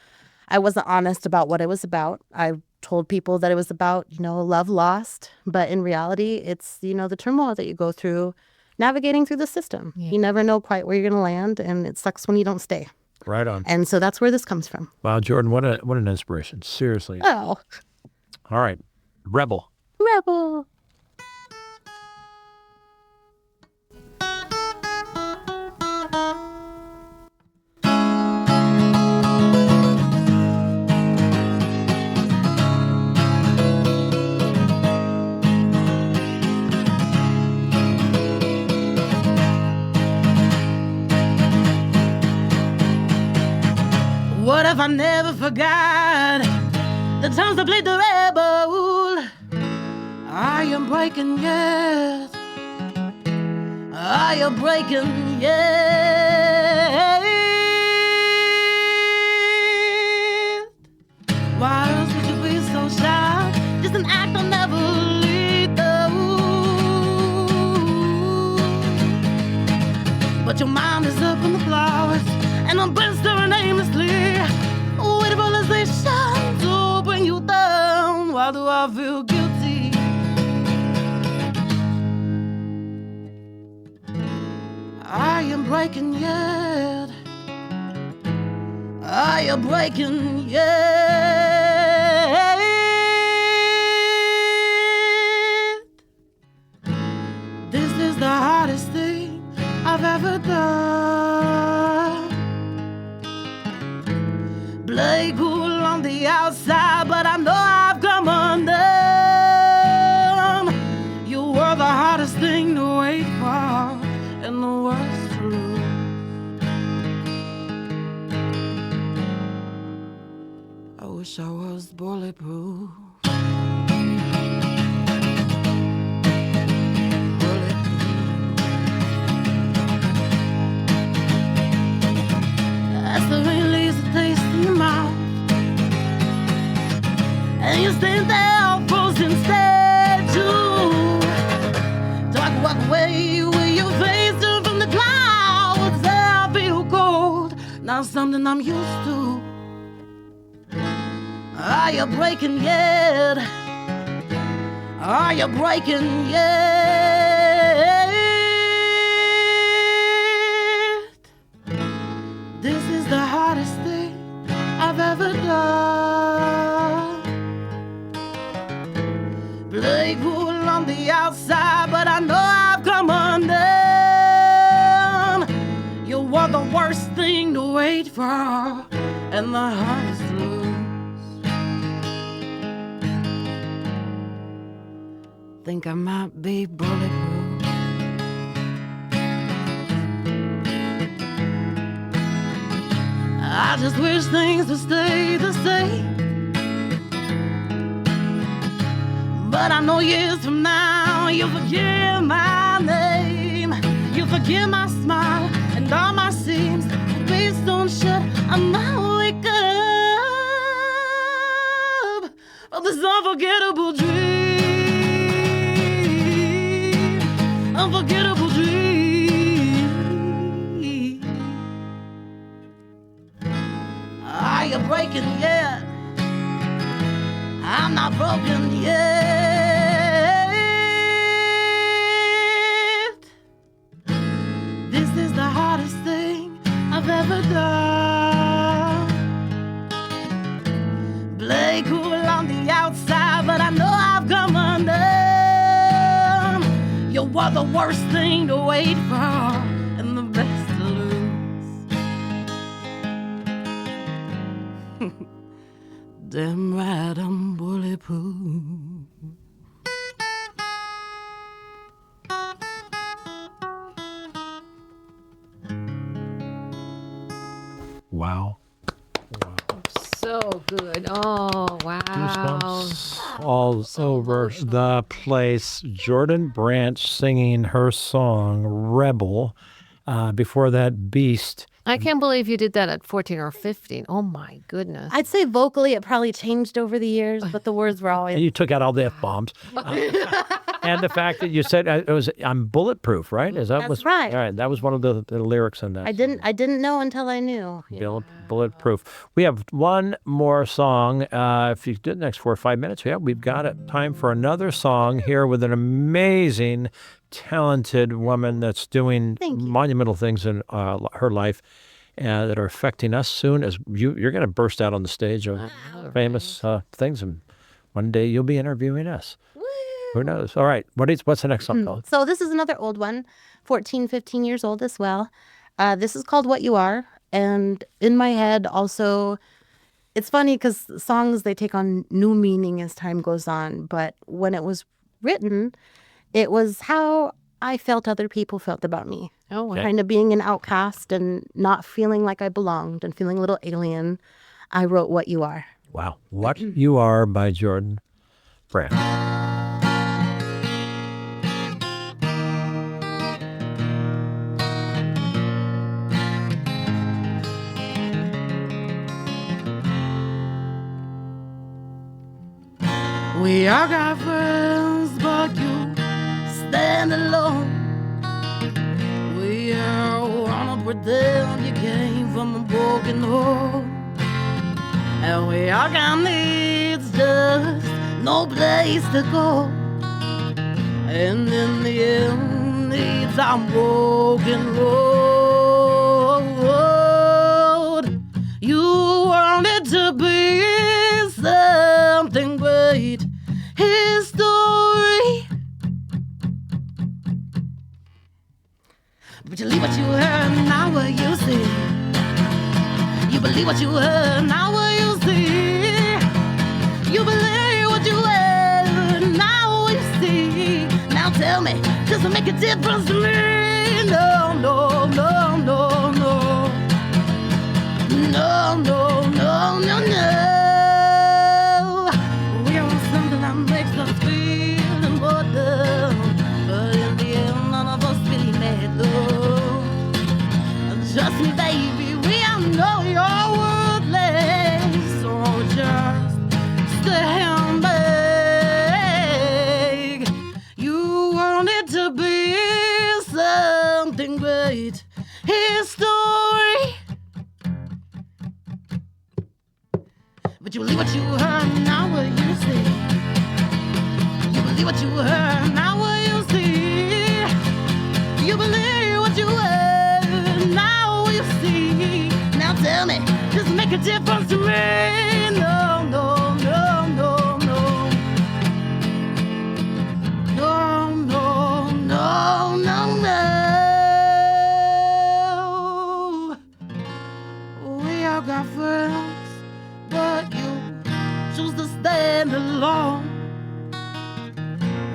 I wasn't honest about what it was about. I told people that it was about, you know, love lost. But in reality, it's, you know, the turmoil that you go through navigating through the system. Yeah. You never know quite where you're going to land, and it sucks when you don't stay. Right on. And so that's where this comes from. Wow, Jordan, what an inspiration. Seriously. Oh, All right. Rebel. Rebel. What if I never forgot the times I played the rebel? I am breaking yet. I am breaking yet. Why else would you be so shy? Just an act I'll never lead but your mind is up in the clouds, and I'm staring aimlessly, waiting for realization to bring you down. Why do I feel guilty? I am breaking yet. I am breaking yet. This is the hardest thing I've ever done. Play cool on the outside, but I know I've come undone. You were the hardest thing to wait for, and the worst to lose. I wish I was bulletproof. Aspiration leaves a taste in your mouth, and you stand there frozen statue. Dark walk away with your face turned from the clouds. I feel cold, not something I'm used to. Are you breaking yet? Are you breaking yet? This is the hardest thing I've ever done. Play cool on the outside, but I know I've come undone. You were the worst thing to wait for, and the hardest to lose. Think I might be bulletproof. I just wish things would stay the same. But I know years from now You forgive my name, you forgive my smile and all my seams. Please don't shut, I might wake up from this unforgettable dream, unforgettable dream. Are you breaking yet? I'm not broken yet. This is the hardest thing I've ever done. Play cool on the outside, but I know I've come undone. You were the worst thing to wait for and the best to lose. Damn right, I'm bulletproof. Wow. So good. Oh, wow. Goosebumps all over the place. Jordan Branch singing her song, Rebel. Before that, Beast. I can't believe you did that at 14 or 15. Oh, my goodness. I'd say vocally it probably changed over the years, but the words were And always. you took out all the F-bombs. And the fact that you said I'm bulletproof, right? That's right. All right, that was one of the lyrics in that. I didn't know until I knew. Bulletproof. We have one more song. If you do the next 4 or 5 minutes, we've got it. Time for another song here with an amazing, talented woman that's doing monumental things in her life that are affecting us soon. As you're going to burst out on the stage of famous things, and one day you'll be interviewing us. Who knows? All right. What's the next song called? So this is another old one, 14, 15 years old as well. This is called What You Are. And in my head also, it's funny because songs, they take on new meaning as time goes on. But when it was written, it was how I felt other people felt about me. Oh, wow. Kind of being an outcast and not feeling like I belonged and feeling a little alien. I wrote What You Are. Wow. What You Are by Jordan Branch. We all got friends, but you stand alone. We all wanna pretend you came from a broken home. And we all got needs, just no place to go. And in the end, needs our broken road. You wanted to be something great, history. But you leave what you heard, now what you see. You believe what you heard, now what you see. You believe what you heard, now what you see. Now tell me, does it make a difference to me? No, no, no, no, no. No, no, no, no, no. We want something that makes us feel important. But in the end, none of us really matter. Trust me, baby, we all know you're worthless. So just stand back. You wanted to be something great, history. But you believe what you heard, now what you see. You believe what you heard, now what you see. You believe what you heard, now what you see. Now tell me, does it make a difference to me? No, no, no, no, no. No, no, no, no, no. We all got friends, but you choose to stand alone.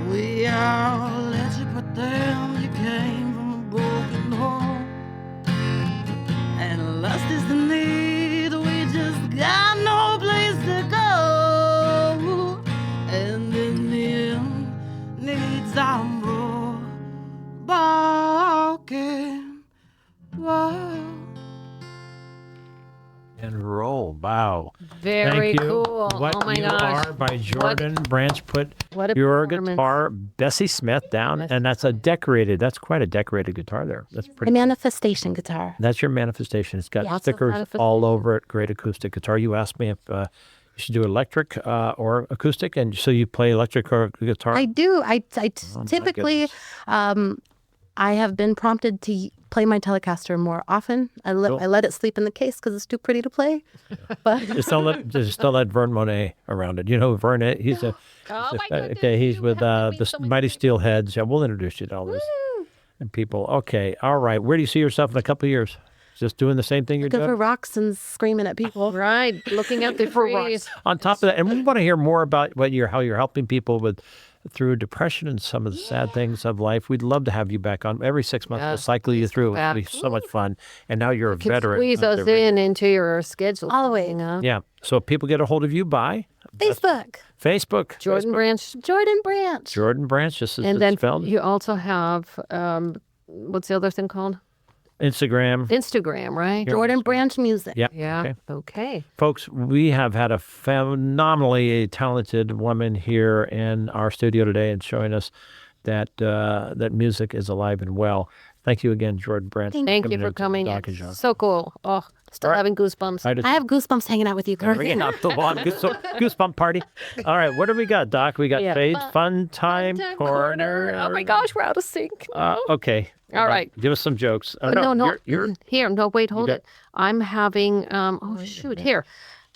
We all let you pretend you came from a broken home. And lust is the need, we just got no place to go. And in the end, needs our and roll. Wow. Very Thank you. cool. What Oh my You gosh. Are by Jordan Branch. Put what a your performance. guitar, Bessie Smith, down, and that's quite a decorated guitar there. That's A pretty. manifestation guitar. That's your manifestation. It's got Lots of stickers manifestation. all over it. Great acoustic guitar. You asked me if you should do electric or acoustic, and so you play electric or guitar? I do. I my typically, I have been prompted to play my Telecaster more often. I let it sleep in the case because it's too pretty to play. But Just don't let Vern Monet around it. You know Vern, he's a Oh my goodness, okay. He's you with have the so many Mighty Steelheads. Yeah, we'll introduce you to all this and people. Okay, all right. Where do you see yourself in a couple of years? Just doing the same thing you're go for doing? rocks and screaming at people. Right. Looking at the trees. On top of that, and we want to hear more about how you're helping people through depression and some of the sad things of life. We'd love to have you back on every 6 months. We'll cycle you through. It'll be so much fun. And now you're a veteran. Squeeze us into your schedule. All the way. Yeah. So people get a hold of you by Facebook. Jordan Branch. Jordan Branch. Jordan Branch, just as And it's then spelled. you also have, what's the other thing called? Instagram, right? Jordan Branch Music. Yeah. Yeah. Okay. Folks, we have had a phenomenally talented woman here in our studio today and showing us that that music is alive and well. Thank you again, Jordan Branch. Thank you for coming. Doc and Jacques. So cool. Oh, still having goosebumps. I have goosebumps hanging out with you. Goosebump party. All right, what do we got, Doc? We got Fade Fun Time Corner. Oh my gosh, we're out of sync. Okay. All right. Give us some jokes. No. You're Here, no, wait, hold got- it. I'm having, here.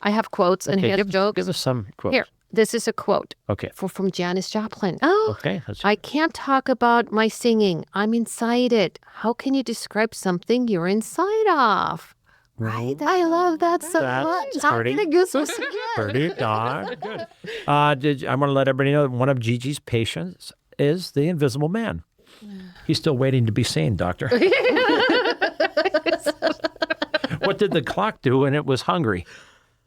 I have quotes and here's jokes. Give us some quotes. Here, this is a quote Okay. from Janis Joplin. Oh, Okay. I can't talk about my singing. I'm inside it. How can you describe something you're inside of? Right? I love that so much. That's I'm pretty- getting goosebumps again. Pretty darn good. I want to let everybody know that one of Gigi's patients is the Invisible Man. He's still waiting to be seen, Doctor. What did the clock do when it was hungry?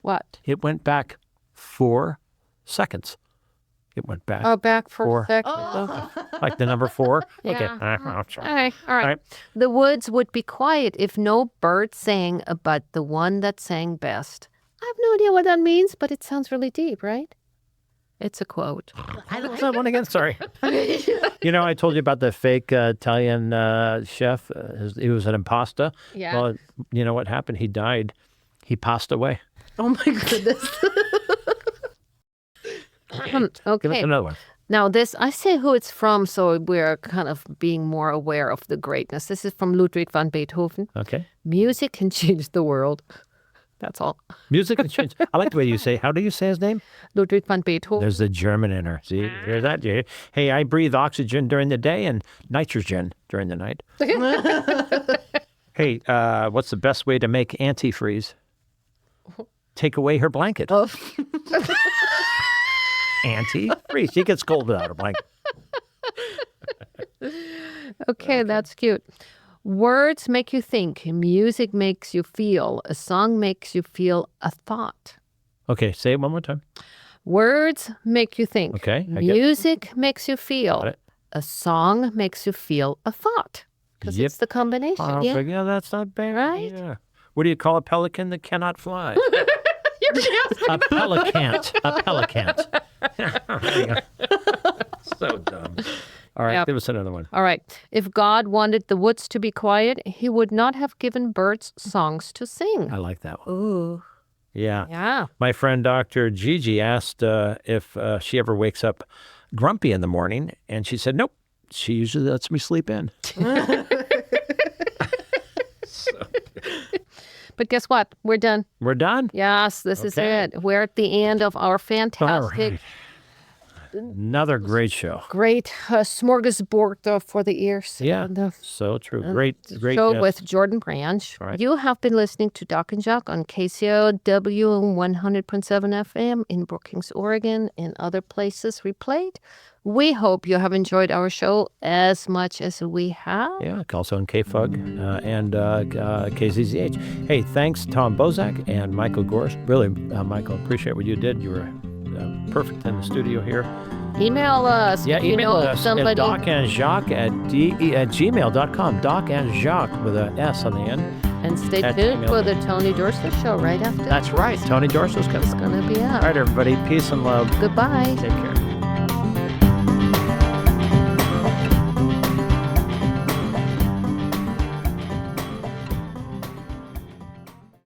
What? It went back 4 seconds. It went back. Oh, back for Four. a second. Like the number 4? Yeah. Okay. All right. The woods would be quiet if no bird sang but the one that sang best. I have no idea what that means, but it sounds really deep, right? It's a quote. What's that one again? Sorry. You know, I told you about the fake Italian chef. He was an impasta. Yeah. Well, you know what happened? He died. He passed away. Oh my goodness. Give us Okay. another one. Now this, I say who it's from, so we're kind of being more aware of the greatness. This is from Ludwig van Beethoven. Okay. Music can change the world. That's all. Music can change. I like the way you say. How do you say his name? Ludwig van Beethoven. There's the German in her. See, hear that? Hey, I breathe oxygen during the day and nitrogen during the night. Hey, what's the best way to make antifreeze? Take away her blanket. Oh. Antifreeze. She gets cold without her blanket. Okay, that's cute. Words make you think. Music makes you feel. A song makes you feel a thought. Okay, say it one more time. Words make you think. Okay, I get it. Music makes you feel. Got it. A song makes you feel a thought. Because Yep. it's the combination. Oh, yeah, that's not bad. Right? Yeah. What do you call a pelican that cannot fly? A pelicant. A pelicant. So dumb. All right, Yep. give us another one. All right. If God wanted the woods to be quiet, he would not have given birds songs to sing. I like that one. Ooh. Yeah. Yeah. My friend Dr. Gigi asked if she ever wakes up grumpy in the morning, and she said, nope. She usually lets me sleep in. But guess what? We're done. We're done. Yes, this is Okay. it. We're at the end of our fantastic, right. Another great show. great smorgasbord for the ears. Yeah, And the so true. Great show guest. with Jordan Branch. Right. You have been listening to Doc and Jacques on KCOW 100.7 FM in Brookings, Oregon, and other places we played. We hope you have enjoyed our show as much as we have. Yeah, also on KFUG and KZZH. Hey, thanks, Tom Bozak and Michael Gorst. Really, Michael, appreciate what you did. You were perfect in the studio here. Email us. Yeah, if you email know us somebody. at docandjacques at gmail.com. Doc and Jacques with a S on the end. And stay at tuned for gmail.com. the Tony Dorsett Show right after. That's right. Tony Dorset's It's coming. going to be All out. right, everybody. Peace and love. Goodbye. Take care.